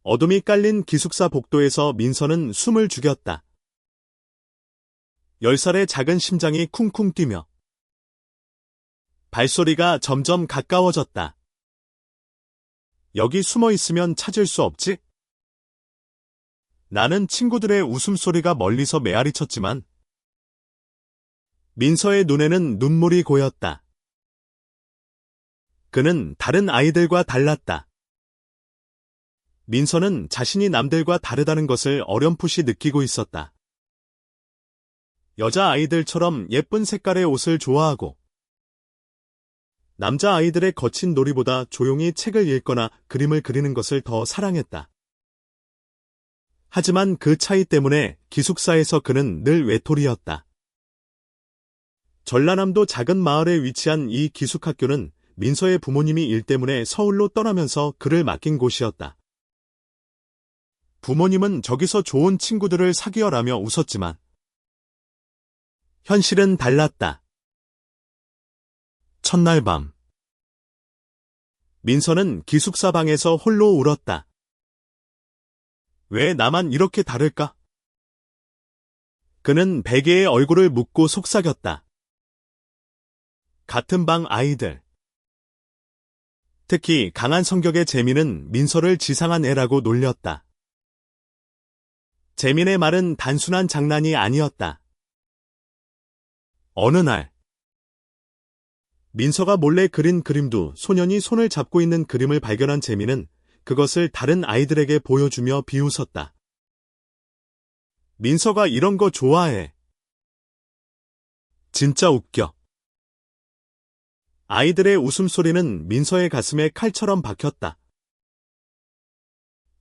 어둠이 깔린 기숙사 복도에서 민서는 숨을 죽였다. 10살의 작은 심장이 쿵쿵 뛰며 발소리가 점점 가까워졌다. 여기 숨어 있으면 찾을 수 없지? 나는 친구들의 웃음소리가 멀리서 메아리쳤지만 민서의 눈에는 눈물이 고였다. 그는 다른 아이들과 달랐다. 민서는 자신이 남들과 다르다는 것을 어렴풋이 느끼고 있었다. 여자아이들처럼 예쁜 색깔의 옷을 좋아하고 남자아이들의 거친 놀이보다 조용히 책을 읽거나 그림을 그리는 것을 더 사랑했다. 하지만 그 차이 때문에 기숙사에서 그는 늘 외톨이였다. 전라남도 작은 마을에 위치한 이 기숙학교는 민서의 부모님이 일 때문에 서울로 떠나면서 그를 맡긴 곳이었다. 부모님은 저기서 좋은 친구들을 사귀어라며 웃었지만 현실은 달랐다. 첫날 밤 민서는 기숙사 방에서 홀로 울었다. 왜 나만 이렇게 다를까? 그는 베개에 얼굴을 묻고 속삭였다. 같은 방 아이들. 특히 강한 성격의 재민은 민서를 지상한 애라고 놀렸다. 재민의 말은 단순한 장난이 아니었다. 어느 날 민서가 몰래 그린 그림도 소년이 손을 잡고 있는 그림을 발견한 재민은 그것을 다른 아이들에게 보여주며 비웃었다. 민서가 이런 거 좋아해. 진짜 웃겨. 아이들의 웃음소리는 민서의 가슴에 칼처럼 박혔다.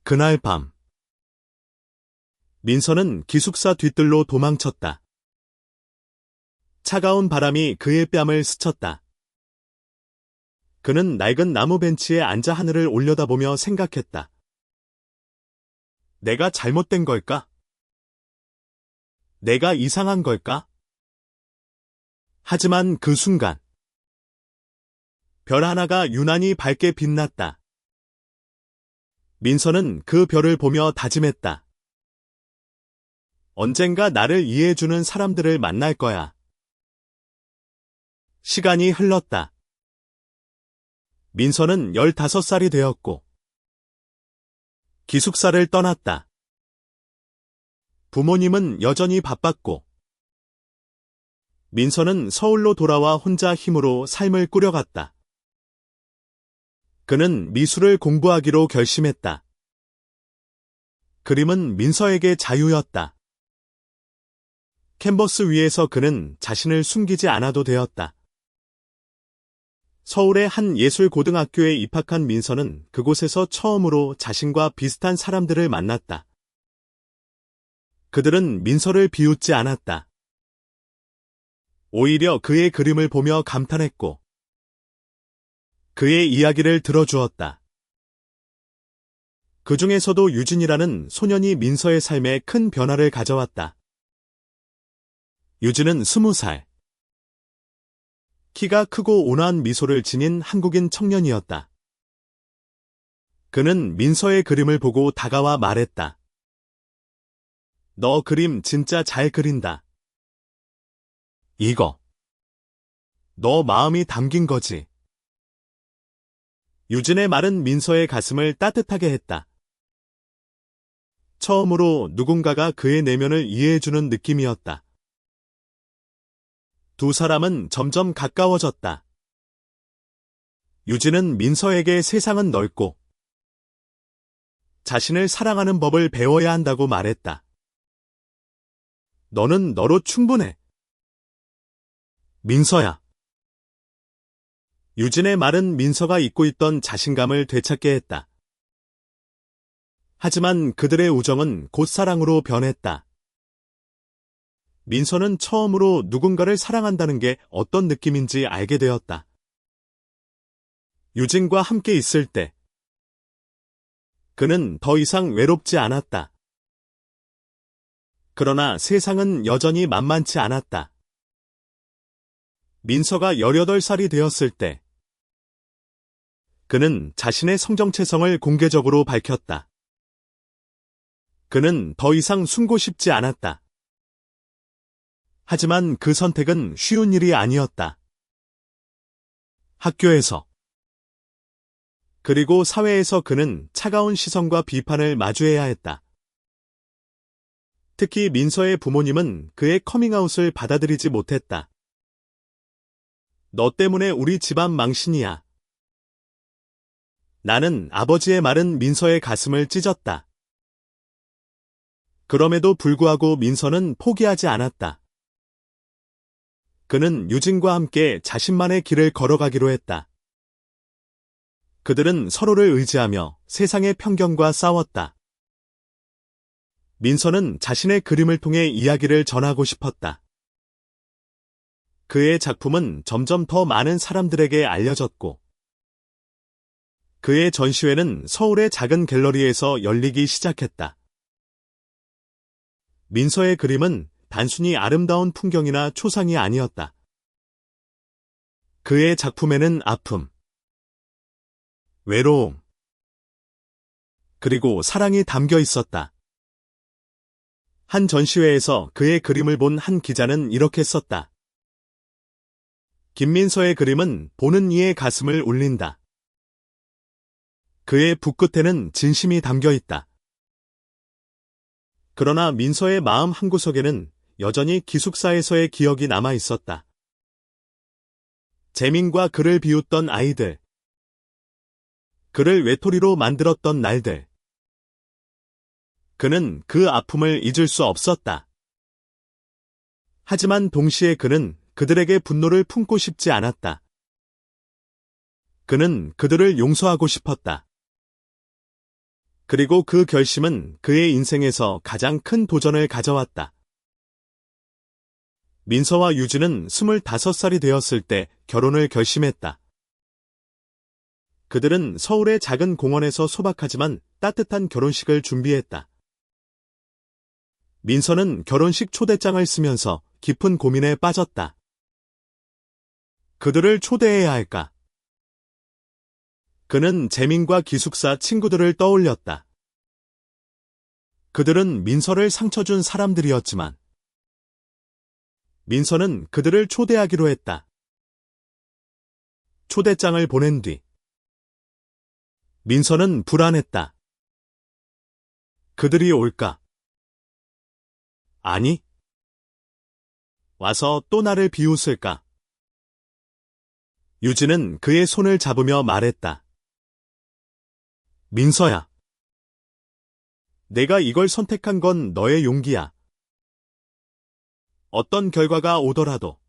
그날 밤 민서는 기숙사 뒤뜰로 도망쳤다. 차가운 바람이 그의 뺨을 스쳤다. 그는 낡은 나무 벤치에 앉아 하늘을 올려다보며 생각했다. 내가 잘못된 걸까? 내가 이상한 걸까? 하지만 그 순간 별 하나가 유난히 밝게 빛났다. 민서는 그 별을 보며 다짐했다. 언젠가 나를 이해해주는 사람들을 만날 거야. 시간이 흘렀다. 민서는 15살이 되었고 기숙사를 떠났다. 부모님은 여전히 바빴고 민서는 서울로 돌아와 혼자 힘으로 삶을 꾸려갔다. 그는 미술을 공부하기로 결심했다. 그림은 민서에게 자유였다. 캔버스 위에서 그는 자신을 숨기지 않아도 되었다. 서울의 한 예술고등학교에 입학한 민서는 그곳에서 처음으로 자신과 비슷한 사람들을 만났다. 그들은 민서를 비웃지 않았다. 오히려 그의 그림을 보며 감탄했고 그의 이야기를 들어주었다. 그 중에서도 유진이라는 소년이 민서의 삶에 큰 변화를 가져왔다. 유진은 20살. 키가 크고 온화한 미소를 지닌 한국인 청년이었다. 그는 민서의 그림을 보고 다가와 말했다. 너 그림 진짜 잘 그린다. 이거. 너 마음이 담긴 거지. 유진의 말은 민서의 가슴을 따뜻하게 했다. 처음으로 누군가가 그의 내면을 이해해주는 느낌이었다. 두 사람은 점점 가까워졌다. 유진은 민서에게 세상은 넓고 자신을 사랑하는 법을 배워야 한다고 말했다. 너는 너로 충분해. 민서야. 유진의 말은 민서가 잊고 있던 자신감을 되찾게 했다. 하지만 그들의 우정은 곧 사랑으로 변했다. 민서는 처음으로 누군가를 사랑한다는 게 어떤 느낌인지 알게 되었다. 유진과 함께 있을 때 그는 더 이상 외롭지 않았다. 그러나 세상은 여전히 만만치 않았다. 민서가 18살이 되었을 때 그는 자신의 성정체성을 공개적으로 밝혔다. 그는 더 이상 숨고 싶지 않았다. 하지만 그 선택은 쉬운 일이 아니었다. 학교에서, 그리고 사회에서 그는 차가운 시선과 비판을 마주해야 했다. 특히 민서의 부모님은 그의 커밍아웃을 받아들이지 못했다. 너 때문에 우리 집안 망신이야. 나는 아버지의 말은 민서의 가슴을 찢었다. 그럼에도 불구하고 민서는 포기하지 않았다. 그는 유진과 함께 자신만의 길을 걸어가기로 했다. 그들은 서로를 의지하며 세상의 편견과 싸웠다. 민서는 자신의 그림을 통해 이야기를 전하고 싶었다. 그의 작품은 점점 더 많은 사람들에게 알려졌고, 그의 전시회는 서울의 작은 갤러리에서 열리기 시작했다. 민서의 그림은 단순히 아름다운 풍경이나 초상이 아니었다. 그의 작품에는 아픔, 외로움, 그리고 사랑이 담겨 있었다. 한 전시회에서 그의 그림을 본 한 기자는 이렇게 썼다. 김민서의 그림은 보는 이의 가슴을 울린다. 그의 붓끝에는 진심이 담겨 있다. 그러나 민서의 마음 한구석에는 여전히 기숙사에서의 기억이 남아 있었다. 재민과 그를 비웃던 아이들, 그를 외톨이로 만들었던 날들. 그는 그 아픔을 잊을 수 없었다. 하지만 동시에 그는 그들에게 분노를 품고 싶지 않았다. 그는 그들을 용서하고 싶었다. 그리고 그 결심은 그의 인생에서 가장 큰 도전을 가져왔다. 민서와 유진은 25살이 되었을 때 결혼을 결심했다. 그들은 서울의 작은 공원에서 소박하지만 따뜻한 결혼식을 준비했다. 민서는 결혼식 초대장을 쓰면서 깊은 고민에 빠졌다. 그들을 초대해야 할까? 그는 재민과 기숙사 친구들을 떠올렸다. 그들은 민서를 상처 준 사람들이었지만, 민서는 그들을 초대하기로 했다. 초대장을 보낸 뒤, 민서는 불안했다. 그들이 올까? 아니. 와서 또 나를 비웃을까? 유진은 그의 손을 잡으며 말했다. 민서야. 내가 이걸 선택한 건 너의 용기야. 어떤 결과가 오더라도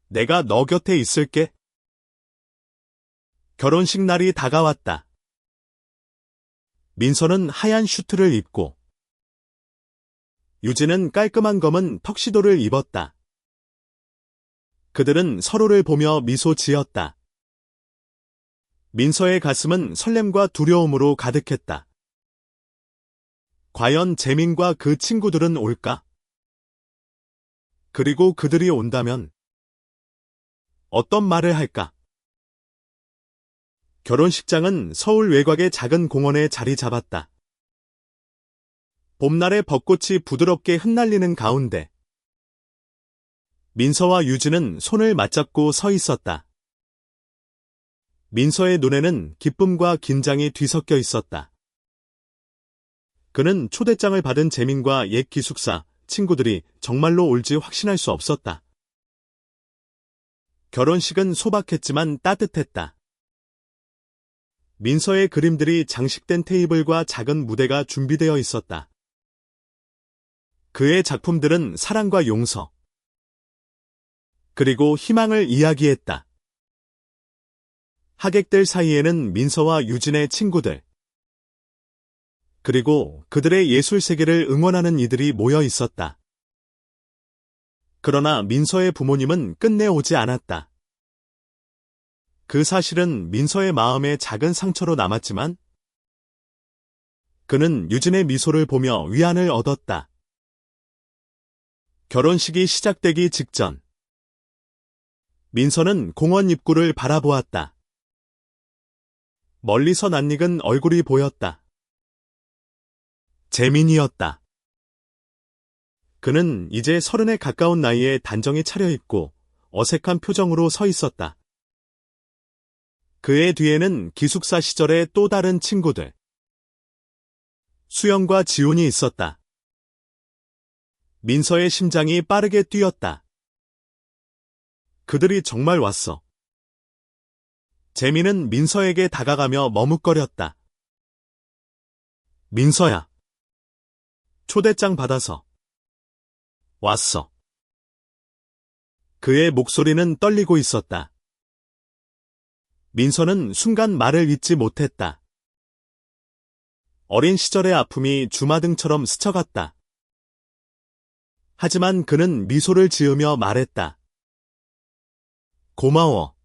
내가 너 곁에 있을게. 결혼식 날이 다가왔다. 민서는 하얀 슈트를 입고 유진은 깔끔한 검은 턱시도를 입었다. 그들은 서로를 보며 미소 지었다. 민서의 가슴은 설렘과 두려움으로 가득했다. 과연 재민과 그 친구들은 올까? 그리고 그들이 온다면 어떤 말을 할까? 결혼식장은 서울 외곽의 작은 공원에 자리 잡았다. 봄날의 벚꽃이 부드럽게 흩날리는 가운데 민서와 유진은 손을 맞잡고 서 있었다. 민서의 눈에는 기쁨과 긴장이 뒤섞여 있었다. 그는 초대장을 받은 재민과 옛 기숙사 친구들이 정말로 올지 확신할 수 없었다. 결혼식은 소박했지만 따뜻했다. 민서의 그림들이 장식된 테이블과 작은 무대가 준비되어 있었다. 그의 작품들은 사랑과 용서, 그리고 희망을 이야기했다. 하객들 사이에는 민서와 유진의 친구들, 그리고 그들의 예술 세계를 응원하는 이들이 모여 있었다. 그러나 민서의 부모님은 끝내 오지 않았다. 그 사실은 민서의 마음에 작은 상처로 남았지만 그는 유진의 미소를 보며 위안을 얻었다. 결혼식이 시작되기 직전 민서는 공원 입구를 바라보았다. 멀리서 낯익은 얼굴이 보였다. 재민이었다. 그는 이제 30에 가까운 나이에 단정히 차려입고 어색한 표정으로 서 있었다. 그의 뒤에는 기숙사 시절의 또 다른 친구들. 수영과 지훈이 있었다. 민서의 심장이 빠르게 뛰었다. 그들이 정말 왔어. 재민은 민서에게 다가가며 머뭇거렸다. 민서야. 초대장 받아서. 왔어. 그의 목소리는 떨리고 있었다. 민서는 순간 말을 잇지 못했다. 어린 시절의 아픔이 주마등처럼 스쳐갔다. 하지만 그는 미소를 지으며 말했다. 고마워.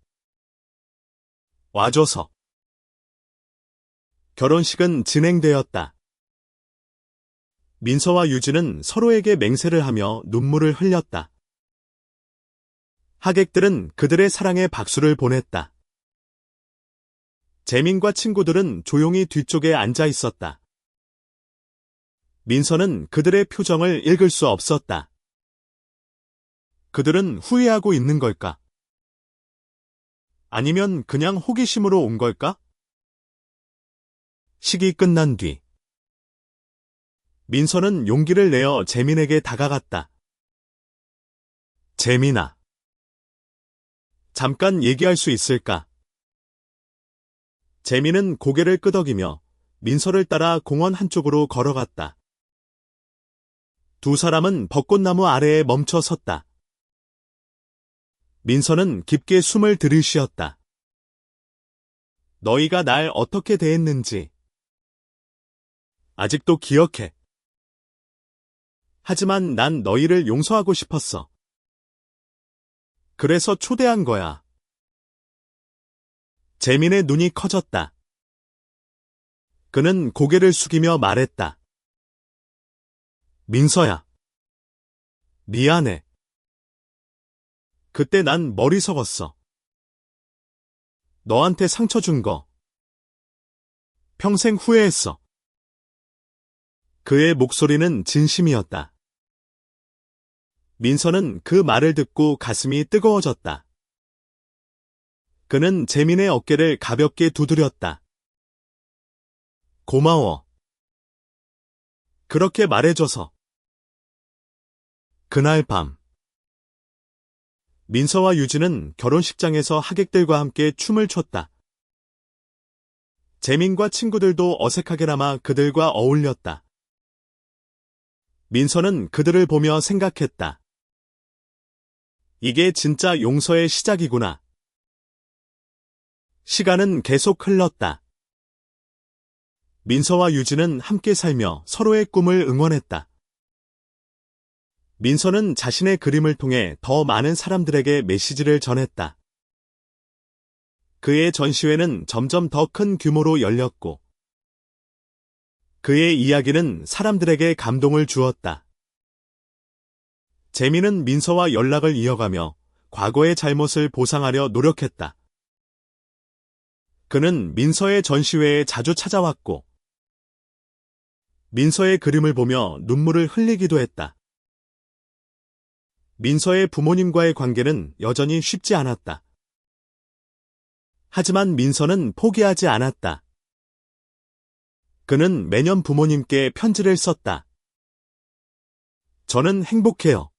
와줘서. 결혼식은 진행되었다. 민서와 유진은 서로에게 맹세를 하며 눈물을 흘렸다. 하객들은 그들의 사랑에 박수를 보냈다. 재민과 친구들은 조용히 뒤쪽에 앉아 있었다. 민서는 그들의 표정을 읽을 수 없었다. 그들은 후회하고 있는 걸까? 아니면 그냥 호기심으로 온 걸까? 식이 끝난 뒤 민서는 용기를 내어 재민에게 다가갔다. 재민아. 잠깐 얘기할 수 있을까? 재민은 고개를 끄덕이며 민서를 따라 공원 한쪽으로 걸어갔다. 두 사람은 벚꽃나무 아래에 멈춰 섰다. 민서는 깊게 숨을 들이쉬었다. 너희가 날 어떻게 대했는지 아직도 기억해. 하지만 난 너희를 용서하고 싶었어. 그래서 초대한 거야. 재민의 눈이 커졌다. 그는 고개를 숙이며 말했다. 민서야. 미안해. 그때 난 머리 썩었어. 너한테 상처 준 거. 평생 후회했어. 그의 목소리는 진심이었다. 민서는 그 말을 듣고 가슴이 뜨거워졌다. 그는 재민의 어깨를 가볍게 두드렸다. 고마워. 그렇게 말해줘서. 그날 밤 민서와 유진은 결혼식장에서 하객들과 함께 춤을 췄다. 재민과 친구들도 어색하게나마 그들과 어울렸다. 민서는 그들을 보며 생각했다. 이게 진짜 용서의 시작이구나. 시간은 계속 흘렀다. 민서와 유진은 함께 살며 서로의 꿈을 응원했다. 민서는 자신의 그림을 통해 더 많은 사람들에게 메시지를 전했다. 그의 전시회는 점점 더 큰 규모로 열렸고, 그의 이야기는 사람들에게 감동을 주었다. 재민은 민서와 연락을 이어가며 과거의 잘못을 보상하려 노력했다. 그는 민서의 전시회에 자주 찾아왔고, 민서의 그림을 보며 눈물을 흘리기도 했다. 민서의 부모님과의 관계는 여전히 쉽지 않았다. 하지만 민서는 포기하지 않았다. 그는 매년 부모님께 편지를 썼다. 저는 행복해요.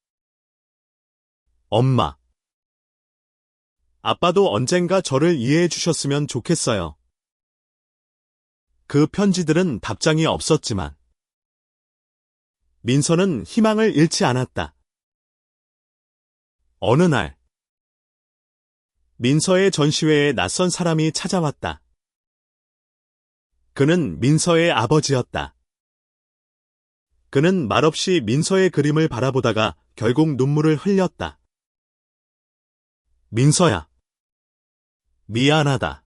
엄마. 아빠도 언젠가 저를 이해해 주셨으면 좋겠어요. 그 편지들은 답장이 없었지만 민서는 희망을 잃지 않았다. 어느 날 민서의 전시회에 낯선 사람이 찾아왔다. 그는 민서의 아버지였다. 그는 말없이 민서의 그림을 바라보다가 결국 눈물을 흘렸다. 민서야. 미안하다.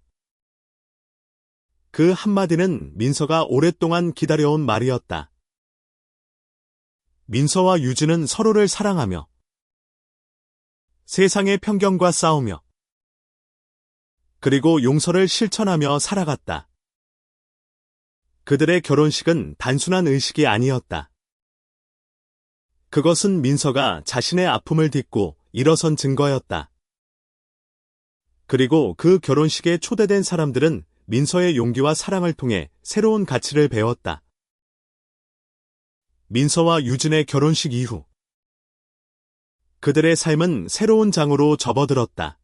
그 한마디는 민서가 오랫동안 기다려온 말이었다. 민서와 유진은 서로를 사랑하며 세상의 편견과 싸우며 그리고 용서를 실천하며 살아갔다. 그들의 결혼식은 단순한 의식이 아니었다. 그것은 민서가 자신의 아픔을 딛고 일어선 증거였다. 그리고 그 결혼식에 초대된 사람들은 민서의 용기와 사랑을 통해 새로운 가치를 배웠다. 민서와 유진의 결혼식 이후 그들의 삶은 새로운 장으로 접어들었다.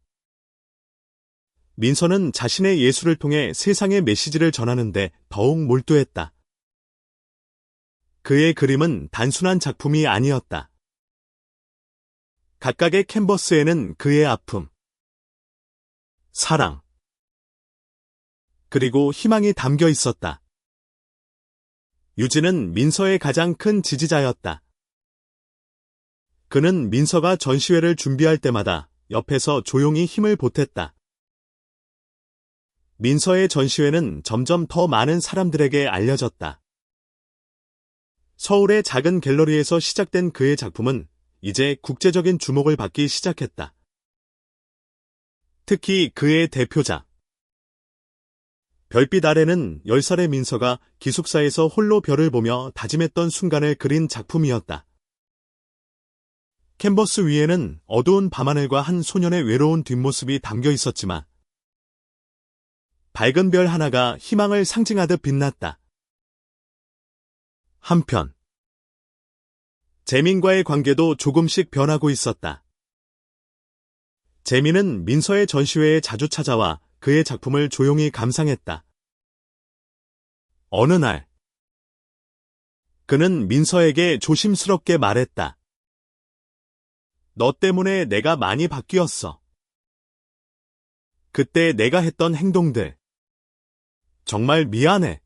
민서는 자신의 예술을 통해 세상의 메시지를 전하는데 더욱 몰두했다. 그의 그림은 단순한 작품이 아니었다. 각각의 캔버스에는 그의 아픔, 사랑, 그리고 희망이 담겨 있었다. 유진은 민서의 가장 큰 지지자였다. 그는 민서가 전시회를 준비할 때마다 옆에서 조용히 힘을 보탰다. 민서의 전시회는 점점 더 많은 사람들에게 알려졌다. 서울의 작은 갤러리에서 시작된 그의 작품은 이제 국제적인 주목을 받기 시작했다. 특히 그의 대표작 별빛 아래는 10살의 민서가 기숙사에서 홀로 별을 보며 다짐했던 순간을 그린 작품이었다. 캔버스 위에는 어두운 밤하늘과 한 소년의 외로운 뒷모습이 담겨 있었지만 밝은 별 하나가 희망을 상징하듯 빛났다. 한편 재민과의 관계도 조금씩 변하고 있었다. 재민은 민서의 전시회에 자주 찾아와 그의 작품을 조용히 감상했다. 어느 날 그는 민서에게 조심스럽게 말했다. 너 때문에 내가 많이 바뀌었어. 그때 내가 했던 행동들 정말 미안해.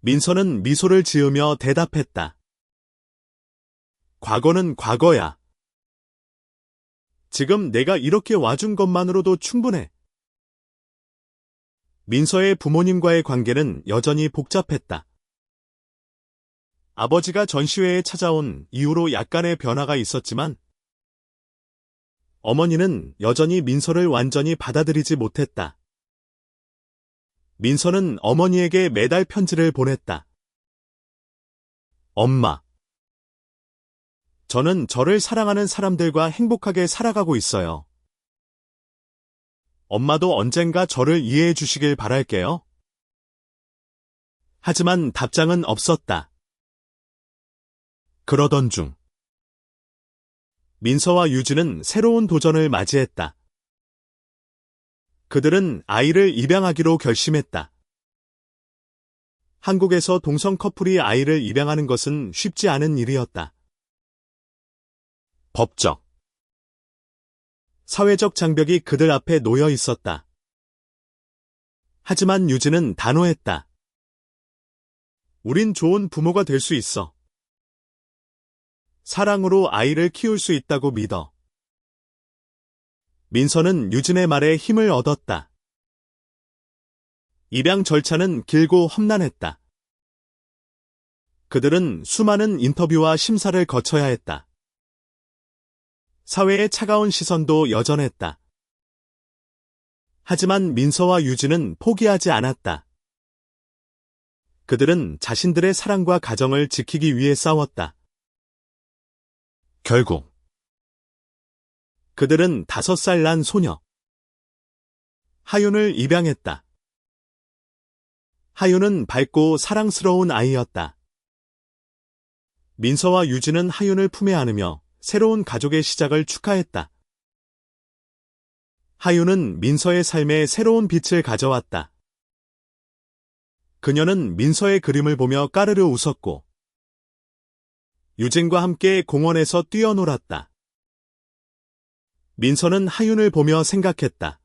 민서는 미소를 지으며 대답했다. 과거는 과거야. 지금 내가 이렇게 와준 것만으로도 충분해. 민서의 부모님과의 관계는 여전히 복잡했다. 아버지가 전시회에 찾아온 이후로 약간의 변화가 있었지만 어머니는 여전히 민서를 완전히 받아들이지 못했다. 민서는 어머니에게 매달 편지를 보냈다. 엄마, 저는 저를 사랑하는 사람들과 행복하게 살아가고 있어요. 엄마도 언젠가 저를 이해해 주시길 바랄게요. 하지만 답장은 없었다. 그러던 중 민서와 유진은 새로운 도전을 맞이했다. 그들은 아이를 입양하기로 결심했다. 한국에서 동성 커플이 아이를 입양하는 것은 쉽지 않은 일이었다. 법적, 사회적 장벽이 그들 앞에 놓여 있었다. 하지만 유진은 단호했다. 우린 좋은 부모가 될 수 있어. 사랑으로 아이를 키울 수 있다고 믿어. 민서는 유진의 말에 힘을 얻었다. 입양 절차는 길고 험난했다. 그들은 수많은 인터뷰와 심사를 거쳐야 했다. 사회의 차가운 시선도 여전했다. 하지만 민서와 유진은 포기하지 않았다. 그들은 자신들의 사랑과 가정을 지키기 위해 싸웠다. 결국 그들은 5살 난 소녀 하윤을 입양했다. 하윤은 밝고 사랑스러운 아이였다. 민서와 유진은 하윤을 품에 안으며 새로운 가족의 시작을 축하했다. 하윤은 민서의 삶에 새로운 빛을 가져왔다. 그녀는 민서의 그림을 보며 까르르 웃었고 유진과 함께 공원에서 뛰어놀았다. 민서는 하윤을 보며 생각했다.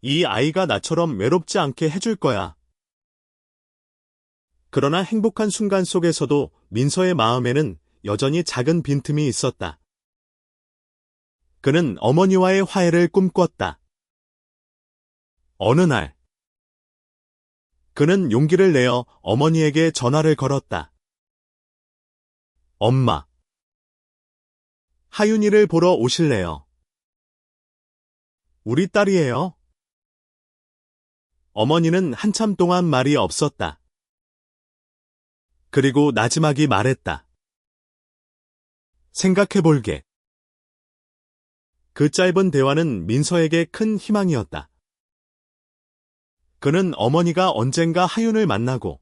이 아이가 나처럼 외롭지 않게 해줄 거야. 그러나 행복한 순간 속에서도 민서의 마음에는 여전히 작은 빈틈이 있었다. 그는 어머니와의 화해를 꿈꿨다. 어느 날, 그는 용기를 내어 어머니에게 전화를 걸었다. 엄마, 하윤이를 보러 오실래요? 우리 딸이에요. 어머니는 한참 동안 말이 없었다. 그리고 나지막이 말했다. 생각해볼게. 그 짧은 대화는 민서에게 큰 희망이었다. 그는 어머니가 언젠가 하윤을 만나고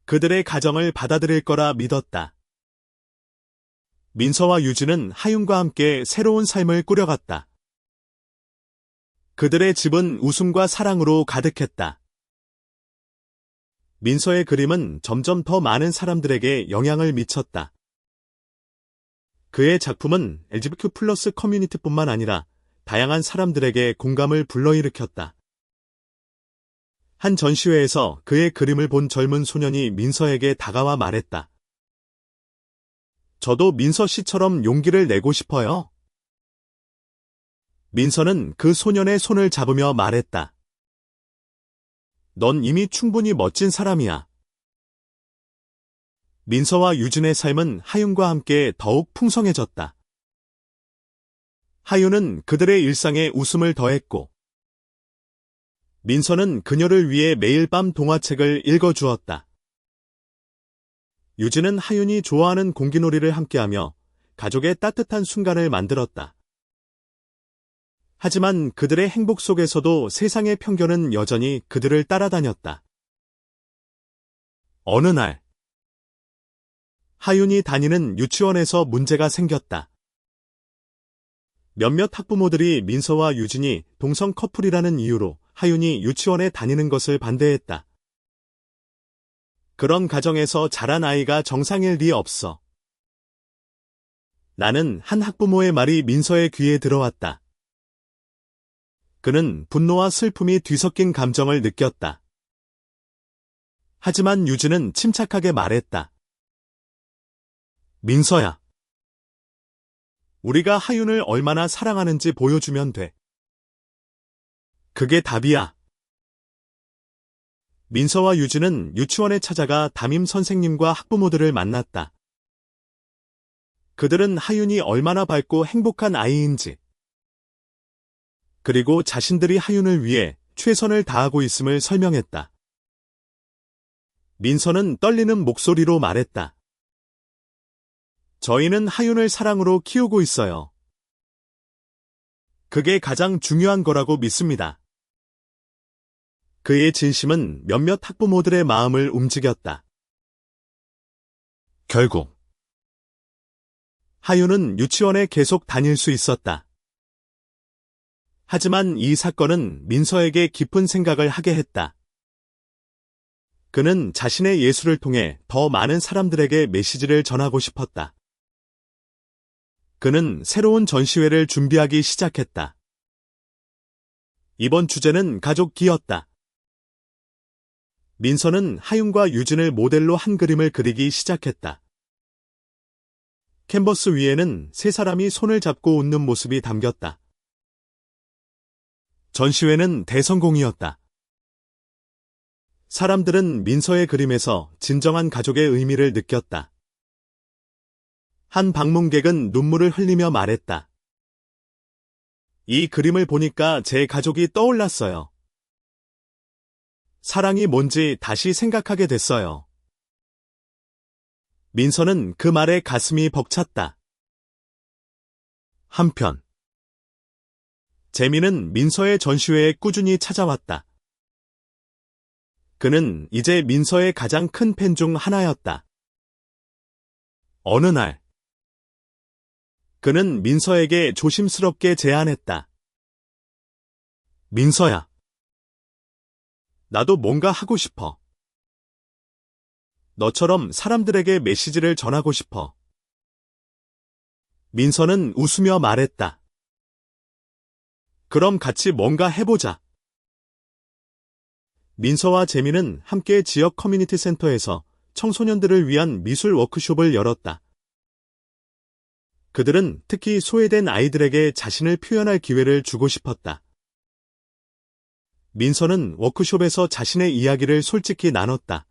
그들의 가정을 받아들일 거라 믿었다. 민서와 유진은 하윤과 함께 새로운 삶을 꾸려갔다. 그들의 집은 웃음과 사랑으로 가득했다. 민서의 그림은 점점 더 많은 사람들에게 영향을 미쳤다. 그의 작품은 LGBTQ+ 커뮤니티뿐만 아니라 다양한 사람들에게 공감을 불러일으켰다. 한 전시회에서 그의 그림을 본 젊은 소년이 민서에게 다가와 말했다. 저도 민서 씨처럼 용기를 내고 싶어요. 민서는 그 소년의 손을 잡으며 말했다. 넌 이미 충분히 멋진 사람이야. 민서와 유진의 삶은 하윤과 함께 더욱 풍성해졌다. 하윤은 그들의 일상에 웃음을 더했고, 민서는 그녀를 위해 매일 밤 동화책을 읽어주었다. 유진은 하윤이 좋아하는 공기놀이를 함께하며 가족의 따뜻한 순간을 만들었다. 하지만 그들의 행복 속에서도 세상의 편견은 여전히 그들을 따라다녔다. 어느 날, 하윤이 다니는 유치원에서 문제가 생겼다. 몇몇 학부모들이 민서와 유진이 동성 커플이라는 이유로 하윤이 유치원에 다니는 것을 반대했다. 그런 가정에서 자란 아이가 정상일 리 없어. 나는 한 학부모의 말이 민서의 귀에 들어왔다. 그는 분노와 슬픔이 뒤섞인 감정을 느꼈다. 하지만 유진은 침착하게 말했다. 민서야. 우리가 하윤을 얼마나 사랑하는지 보여주면 돼. 그게 답이야. 민서와 유진은 유치원에 찾아가 담임 선생님과 학부모들을 만났다. 그들은 하윤이 얼마나 밝고 행복한 아이인지, 그리고 자신들이 하윤을 위해 최선을 다하고 있음을 설명했다. 민서는 떨리는 목소리로 말했다. 저희는 하윤을 사랑으로 키우고 있어요. 그게 가장 중요한 거라고 믿습니다. 그의 진심은 몇몇 학부모들의 마음을 움직였다. 결국 하윤은 유치원에 계속 다닐 수 있었다. 하지만 이 사건은 민서에게 깊은 생각을 하게 했다. 그는 자신의 예술을 통해 더 많은 사람들에게 메시지를 전하고 싶었다. 그는 새로운 전시회를 준비하기 시작했다. 이번 주제는 가족기였다. 민서는 하윤과 유진을 모델로 한 그림을 그리기 시작했다. 캔버스 위에는 세 사람이 손을 잡고 웃는 모습이 담겼다. 전시회는 대성공이었다. 사람들은 민서의 그림에서 진정한 가족의 의미를 느꼈다. 한 방문객은 눈물을 흘리며 말했다. 이 그림을 보니까 제 가족이 떠올랐어요. 사랑이 뭔지 다시 생각하게 됐어요. 민서는 그 말에 가슴이 벅찼다. 한편 재미는 민서의 전시회에 꾸준히 찾아왔다. 그는 이제 민서의 가장 큰 팬 중 하나였다. 어느 날 그는 민서에게 조심스럽게 제안했다. 민서야. 나도 뭔가 하고 싶어. 너처럼 사람들에게 메시지를 전하고 싶어. 민서는 웃으며 말했다. 그럼 같이 뭔가 해보자. 민서와 재미는 함께 지역 커뮤니티 센터에서 청소년들을 위한 미술 워크숍을 열었다. 그들은 특히 소외된 아이들에게 자신을 표현할 기회를 주고 싶었다. 민서는 워크숍에서 자신의 이야기를 솔직히 나눴다.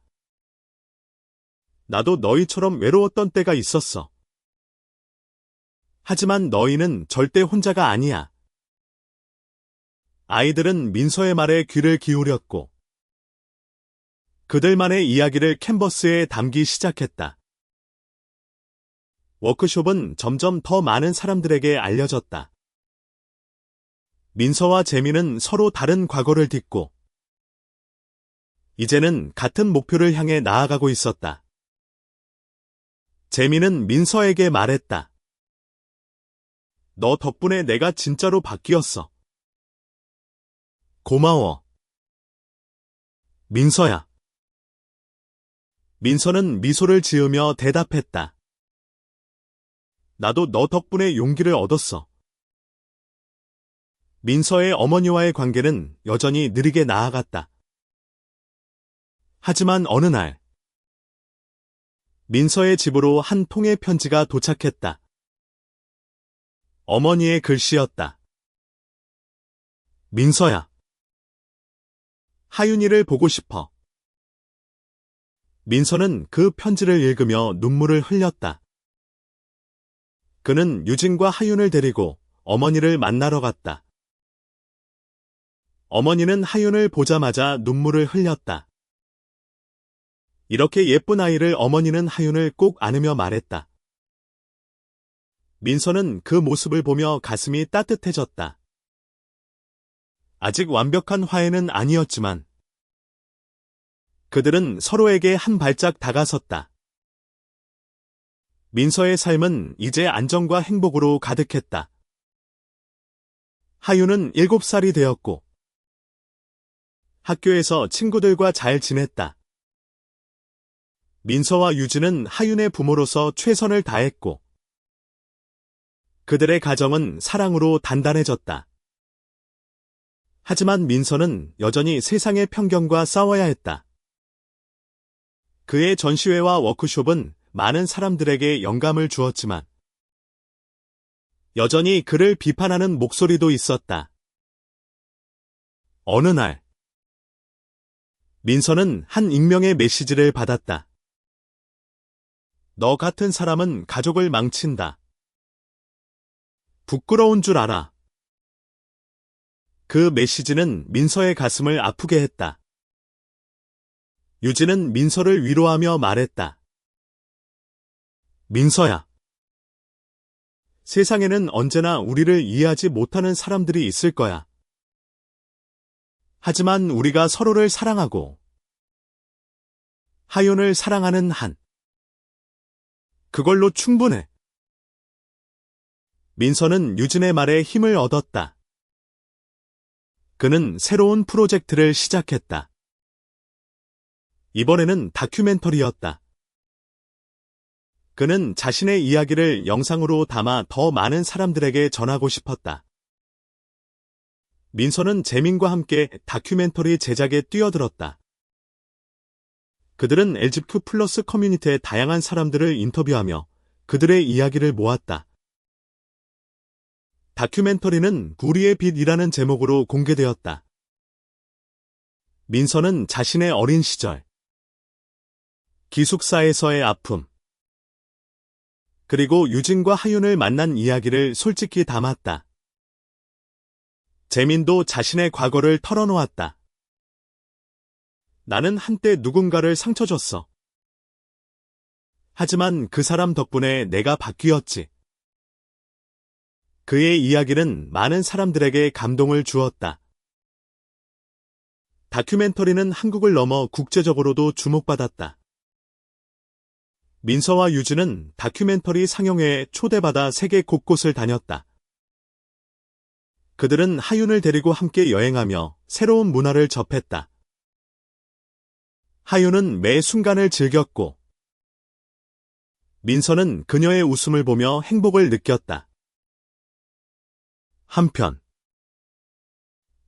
나도 너희처럼 외로웠던 때가 있었어. 하지만 너희는 절대 혼자가 아니야. 아이들은 민서의 말에 귀를 기울였고 그들만의 이야기를 캔버스에 담기 시작했다. 워크숍은 점점 더 많은 사람들에게 알려졌다. 민서와 재민은 서로 다른 과거를 딛고 이제는 같은 목표를 향해 나아가고 있었다. 재민은 민서에게 말했다. 너 덕분에 내가 진짜로 바뀌었어. 고마워. 민서야. 민서는 미소를 지으며 대답했다. 나도 너 덕분에 용기를 얻었어. 민서의 어머니와의 관계는 여전히 느리게 나아갔다. 하지만 어느 날, 민서의 집으로 한 통의 편지가 도착했다. 어머니의 글씨였다. 민서야. 하윤이를 보고 싶어. 민서는 그 편지를 읽으며 눈물을 흘렸다. 그는 유진과 하윤을 데리고 어머니를 만나러 갔다. 어머니는 하윤을 보자마자 눈물을 흘렸다. 이렇게 예쁜 아이를 어머니는 하윤을 꼭 안으며 말했다. 민서는 그 모습을 보며 가슴이 따뜻해졌다. 아직 완벽한 화해는 아니었지만 그들은 서로에게 한 발짝 다가섰다. 민서의 삶은 이제 안정과 행복으로 가득했다. 하윤은 7살이 되었고 학교에서 친구들과 잘 지냈다. 민서와 유진은 하윤의 부모로서 최선을 다했고 그들의 가정은 사랑으로 단단해졌다. 하지만 민서는 여전히 세상의 편견과 싸워야 했다. 그의 전시회와 워크숍은 많은 사람들에게 영감을 주었지만 여전히 그를 비판하는 목소리도 있었다. 어느 날 민서는 한 익명의 메시지를 받았다. 너 같은 사람은 가족을 망친다. 부끄러운 줄 알아. 그 메시지는 민서의 가슴을 아프게 했다. 유진은 민서를 위로하며 말했다. 민서야. 세상에는 언제나 우리를 이해하지 못하는 사람들이 있을 거야. 하지만 우리가 서로를 사랑하고 하윤을 사랑하는 한 그걸로 충분해. 민서는 유진의 말에 힘을 얻었다. 그는 새로운 프로젝트를 시작했다. 이번에는 다큐멘터리였다. 그는 자신의 이야기를 영상으로 담아 더 많은 사람들에게 전하고 싶었다. 민서는 재민과 함께 다큐멘터리 제작에 뛰어들었다. 그들은 LGBTQ+ 커뮤니티의 다양한 사람들을 인터뷰하며 그들의 이야기를 모았다. 다큐멘터리는 우리의 빛이라는 제목으로 공개되었다. 민서는 자신의 어린 시절, 기숙사에서의 아픔, 그리고 유진과 하윤을 만난 이야기를 솔직히 담았다. 재민도 자신의 과거를 털어놓았다. 나는 한때 누군가를 상처 줬어. 하지만 그 사람 덕분에 내가 바뀌었지. 그의 이야기는 많은 사람들에게 감동을 주었다. 다큐멘터리는 한국을 넘어 국제적으로도 주목받았다. 민서와 유진은 다큐멘터리 상영회에 초대받아 세계 곳곳을 다녔다. 그들은 하윤을 데리고 함께 여행하며 새로운 문화를 접했다. 하윤은 매 순간을 즐겼고 민서는 그녀의 웃음을 보며 행복을 느꼈다. 한편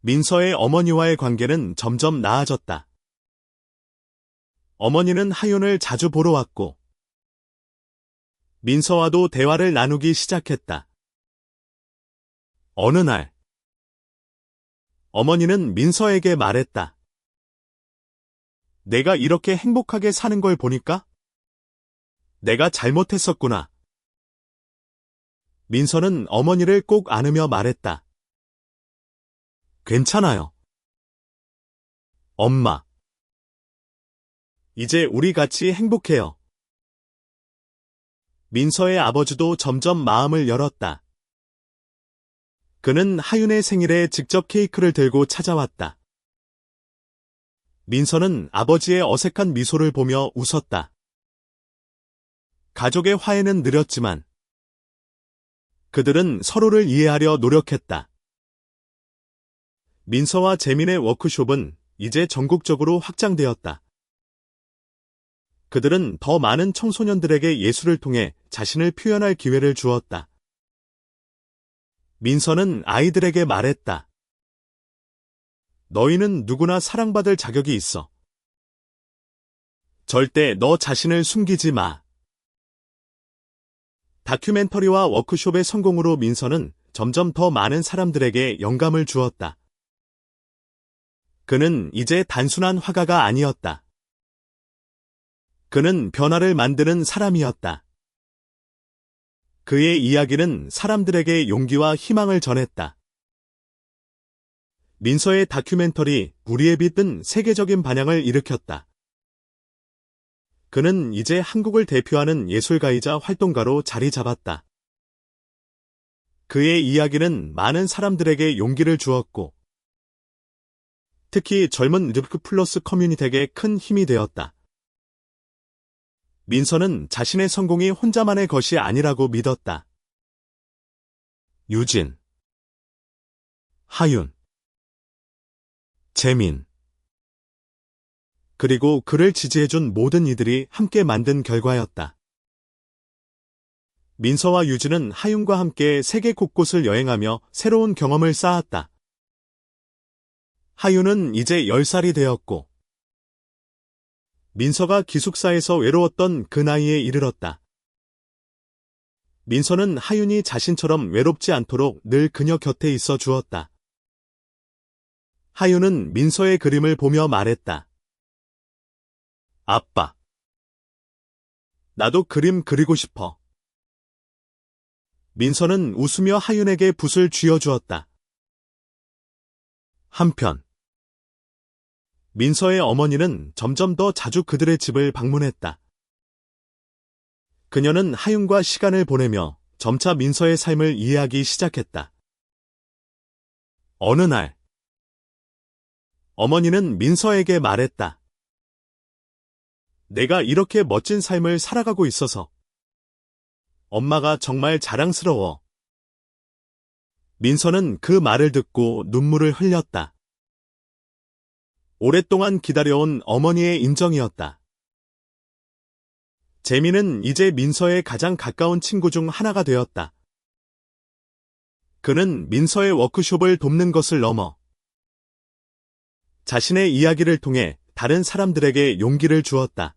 민서의 어머니와의 관계는 점점 나아졌다. 어머니는 하윤을 자주 보러 왔고 민서와도 대화를 나누기 시작했다. 어느 날 어머니는 민서에게 말했다. 내가 이렇게 행복하게 사는 걸 보니까 내가 잘못했었구나. 민서는 어머니를 꼭 안으며 말했다. 괜찮아요. 엄마. 이제 우리 같이 행복해요. 민서의 아버지도 점점 마음을 열었다. 그는 하윤의 생일에 직접 케이크를 들고 찾아왔다. 민서는 아버지의 어색한 미소를 보며 웃었다. 가족의 화해는 느렸지만 그들은 서로를 이해하려 노력했다. 민서와 재민의 워크숍은 이제 전국적으로 확장되었다. 그들은 더 많은 청소년들에게 예술을 통해 자신을 표현할 기회를 주었다. 민서는 아이들에게 말했다. 너희는 누구나 사랑받을 자격이 있어. 절대 너 자신을 숨기지 마. 다큐멘터리와 워크숍의 성공으로 민서는 점점 더 많은 사람들에게 영감을 주었다. 그는 이제 단순한 화가가 아니었다. 그는 변화를 만드는 사람이었다. 그의 이야기는 사람들에게 용기와 희망을 전했다. 민서의 다큐멘터리 우리의 빛은 세계적인 반향을 일으켰다. 그는 이제 한국을 대표하는 예술가이자 활동가로 자리 잡았다. 그의 이야기는 많은 사람들에게 용기를 주었고, 특히 젊은 르크 플러스 커뮤니티에게 큰 힘이 되었다. 민서는 자신의 성공이 혼자만의 것이 아니라고 믿었다. 유진, 하윤, 재민, 그리고 그를 지지해준 모든 이들이 함께 만든 결과였다. 민서와 유진은 하윤과 함께 세계 곳곳을 여행하며 새로운 경험을 쌓았다. 하윤은 이제 10살이 되었고, 민서가 기숙사에서 외로웠던 그 나이에 이르렀다. 민서는 하윤이 자신처럼 외롭지 않도록 늘 그녀 곁에 있어 주었다. 하윤은 민서의 그림을 보며 말했다. 아빠. 나도 그림 그리고 싶어. 민서는 웃으며 하윤에게 붓을 쥐어주었다. 한편 민서의 어머니는 점점 더 자주 그들의 집을 방문했다. 그녀는 하윤과 시간을 보내며 점차 민서의 삶을 이해하기 시작했다. 어느 날 어머니는 민서에게 말했다. 내가 이렇게 멋진 삶을 살아가고 있어서 엄마가 정말 자랑스러워. 민서는 그 말을 듣고 눈물을 흘렸다. 오랫동안 기다려온 어머니의 인정이었다. 재민은 이제 민서의 가장 가까운 친구 중 하나가 되었다. 그는 민서의 워크숍을 돕는 것을 넘어 자신의 이야기를 통해 다른 사람들에게 용기를 주었다.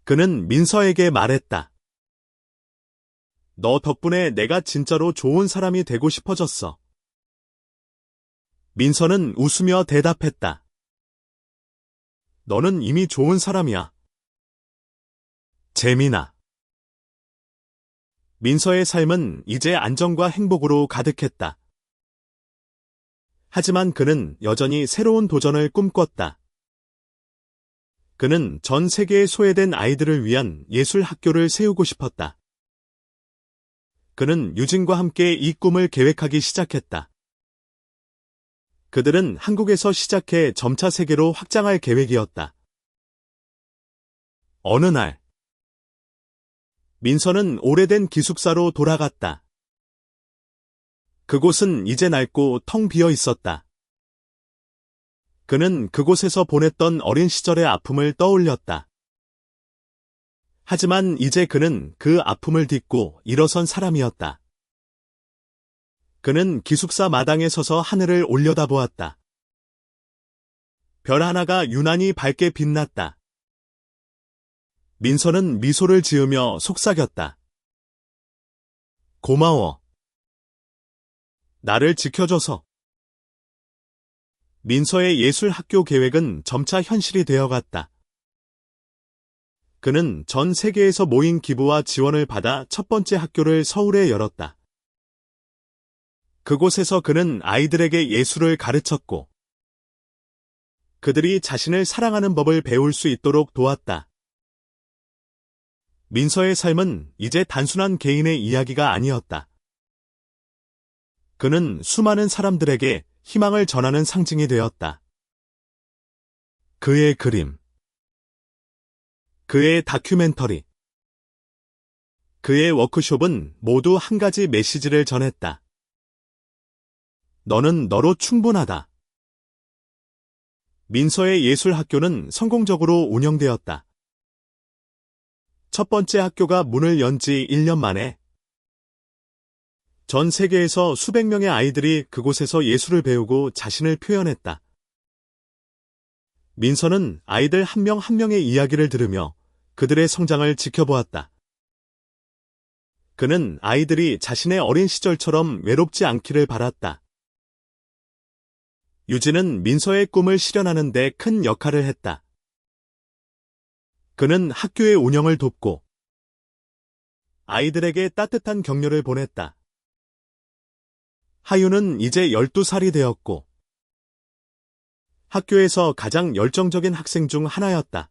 그는 민서에게 말했다. 너 덕분에 내가 진짜로 좋은 사람이 되고 싶어졌어. 민서는 웃으며 대답했다. 너는 이미 좋은 사람이야. 재민아. 민서의 삶은 이제 안정과 행복으로 가득했다. 하지만 그는 여전히 새로운 도전을 꿈꿨다. 그는 전 세계에 소외된 아이들을 위한 예술 학교를 세우고 싶었다. 그는 유진과 함께 이 꿈을 계획하기 시작했다. 그들은 한국에서 시작해 점차 세계로 확장할 계획이었다. 어느 날, 민서는 오래된 기숙사로 돌아갔다. 그곳은 이제 낡고 텅 비어 있었다. 그는 그곳에서 보냈던 어린 시절의 아픔을 떠올렸다. 하지만 이제 그는 그 아픔을 딛고 일어선 사람이었다. 그는 기숙사 마당에 서서 하늘을 올려다보았다. 별 하나가 유난히 밝게 빛났다. 민서는 미소를 지으며 속삭였다. 고마워. 나를 지켜줘서. 민서의 예술 학교 계획은 점차 현실이 되어갔다. 그는 전 세계에서 모인 기부와 지원을 받아 첫 번째 학교를 서울에 열었다. 그곳에서 그는 아이들에게 예수를 가르쳤고, 그들이 자신을 사랑하는 법을 배울 수 있도록 도왔다. 민서의 삶은 이제 단순한 개인의 이야기가 아니었다. 그는 수많은 사람들에게 희망을 전하는 상징이 되었다. 그의 그림, 그의 다큐멘터리, 그의 워크숍은 모두 한 가지 메시지를 전했다. 너는 너로 충분하다. 민서의 예술학교는 성공적으로 운영되었다. 첫 번째 학교가 문을 연 지 1년 만에 전 세계에서 수백 명의 아이들이 그곳에서 예술을 배우고 자신을 표현했다. 민서는 아이들 한 명 한 명의 이야기를 들으며 그들의 성장을 지켜보았다. 그는 아이들이 자신의 어린 시절처럼 외롭지 않기를 바랐다. 유진은 민서의 꿈을 실현하는 데 큰 역할을 했다. 그는 학교의 운영을 돕고 아이들에게 따뜻한 격려를 보냈다. 하윤은 이제 12살이 되었고 학교에서 가장 열정적인 학생 중 하나였다.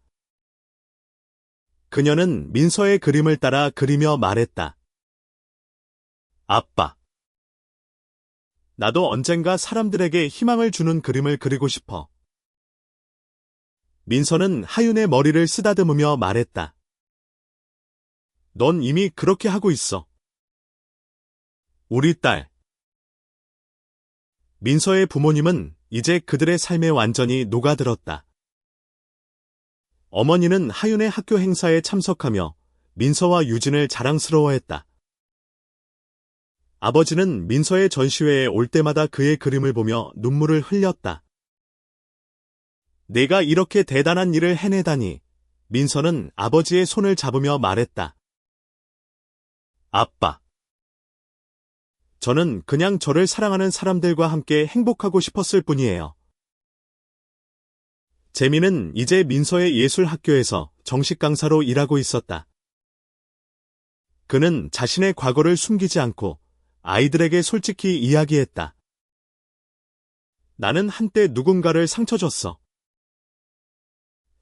그녀는 민서의 그림을 따라 그리며 말했다. 아빠, 나도 언젠가 사람들에게 희망을 주는 그림을 그리고 싶어. 민서는 하윤의 머리를 쓰다듬으며 말했다. 넌 이미 그렇게 하고 있어. 우리 딸. 민서의 부모님은 이제 그들의 삶에 완전히 녹아들었다. 어머니는 하윤의 학교 행사에 참석하며 민서와 유진을 자랑스러워했다. 아버지는 민서의 전시회에 올 때마다 그의 그림을 보며 눈물을 흘렸다. 내가 이렇게 대단한 일을 해내다니, 민서는 아버지의 손을 잡으며 말했다. 아빠. 저는 그냥 저를 사랑하는 사람들과 함께 행복하고 싶었을 뿐이에요. 재미는 이제 민서의 예술학교에서 정식 강사로 일하고 있었다. 그는 자신의 과거를 숨기지 않고 아이들에게 솔직히 이야기했다. 나는 한때 누군가를 상처 줬어.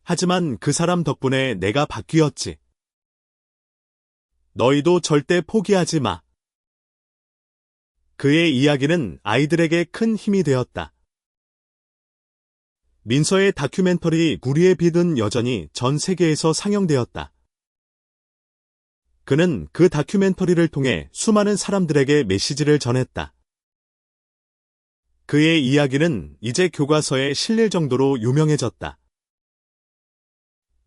하지만 그 사람 덕분에 내가 바뀌었지. 너희도 절대 포기하지 마. 그의 이야기는 아이들에게 큰 힘이 되었다. 민서의 다큐멘터리 우리의 빛은 여전히 전 세계에서 상영되었다. 그는 그 다큐멘터리를 통해 수많은 사람들에게 메시지를 전했다. 그의 이야기는 이제 교과서에 실릴 정도로 유명해졌다.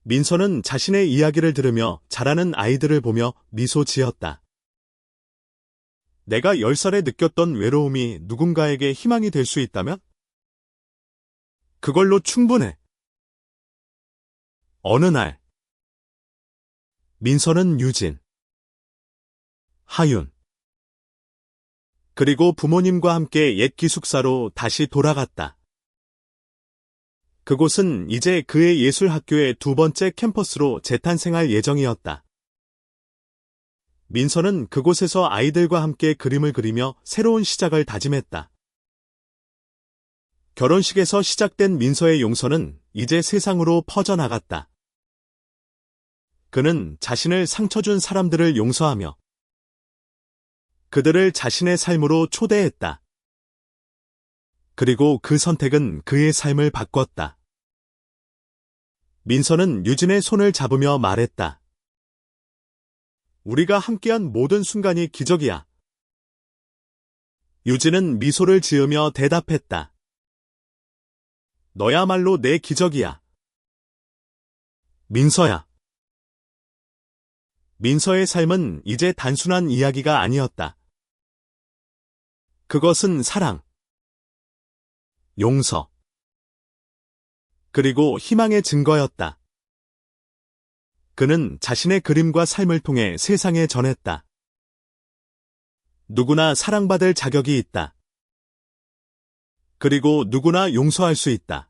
민서는 자신의 이야기를 들으며 자라는 아이들을 보며 미소 지었다. 내가 10살에 느꼈던 외로움이 누군가에게 희망이 될 수 있다면? 그걸로 충분해. 어느 날, 민서는 유진, 하윤, 그리고 부모님과 함께 옛 기숙사로 다시 돌아갔다. 그곳은 이제 그의 예술학교의 두 번째 캠퍼스로 재탄생할 예정이었다. 민서는 그곳에서 아이들과 함께 그림을 그리며 새로운 시작을 다짐했다. 결혼식에서 시작된 민서의 용서는 이제 세상으로 퍼져나갔다. 그는 자신을 상처 준 사람들을 용서하며 그들을 자신의 삶으로 초대했다. 그리고 그 선택은 그의 삶을 바꿨다. 민서는 유진의 손을 잡으며 말했다. 우리가 함께한 모든 순간이 기적이야. 유진은 미소를 지으며 대답했다. 너야말로 내 기적이야. 민서야. 민서의 삶은 이제 단순한 이야기가 아니었다. 그것은 사랑, 용서, 그리고 희망의 증거였다. 그는 자신의 그림과 삶을 통해 세상에 전했다. 누구나 사랑받을 자격이 있다. 그리고 누구나 용서할 수 있다.